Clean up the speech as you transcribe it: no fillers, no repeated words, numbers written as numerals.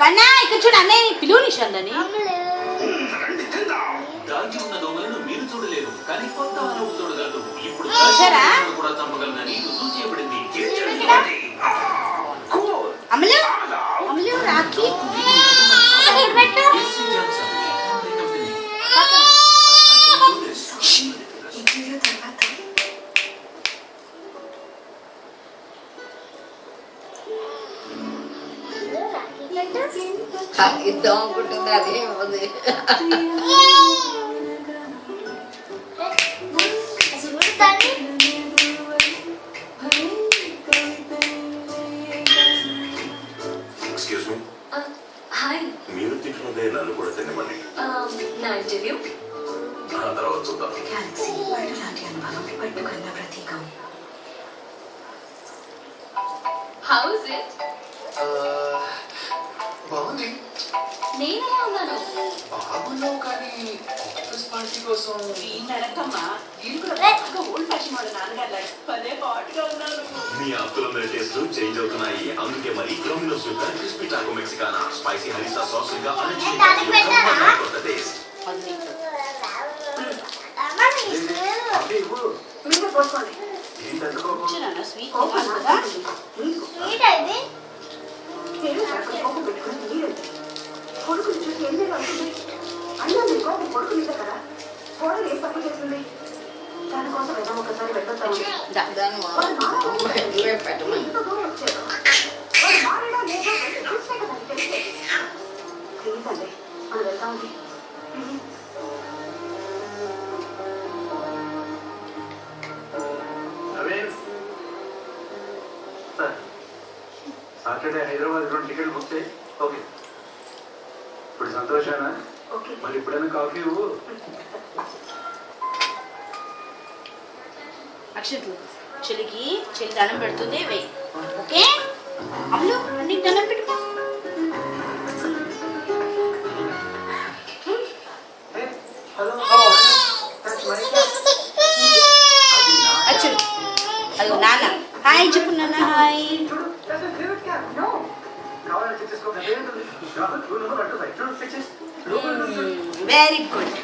కన్నా ఇక్కడ చూడు అన్నయ్య పిలువు నిషాందని. దాగి ఉన్న దొంగలను మీరు చూడలేరు కానీ కొత్త ఆరోపు చూడగలరు. ఇప్పుడు కూడా చంపగలదని రుజువు చేయబడింది. అమలు అమలు రాఖీ ఇద్దాం అనుకుంటుంది అదే ఉంది. మీరు తింటున్నదే నన్ను కూడా తినమని నా ఇంటర్వ్యూ ఆ తర్వాత చూద్దాం. పట్టుకున్న ప్రతీకం. How is it? బాగుంది. నేనెలా ఉన్నాను? బాగున్నావు కానీ ఆఫీస్ పార్టీ కోసం మీ ఆకుల టేస్ట్ చేంజ్ అవుతున్నాయి. అందుకే మరి డొమినోస్ యొక్క క్రిస్పీ టాకో మెక్సికానా స్పైసీ హరిసా సాస్ గా కొత్త టేస్ట్. కొడుకుని చూసి ఏం చేయాలనుకుంది? అన్నా మీ కోపం కొడుకు మీద కదా. కోడలు ఏం తప్పు చేస్తుంది? దానికోసం ఏదో ఒకసారి పెట్టొద్దాం. ఇంత దూరం వచ్చారు. వాడు మారేడా లేదా చూస్తే కదా తెలిసే. ప్లీజ్ అండి మనం వెళ్తామండి. సాటర్డే హైదరాబాద్ టికెట్ బుక్ చేయి. ఓకే ఇప్పుడు సంతోషానా? మరి ఎప్పుడైనా కాఫీ ఇవ్వు. అక్షంతులు చెల్లికి చెల్లి దండం పెడుతుంది వెయ్యి. ఓకే అమ్ములు నీకు దండం పెట్టుకో. అచ్చులు అదిగో నాన్న హాయ్ చెప్పు నాన్న హాయ్. Very good.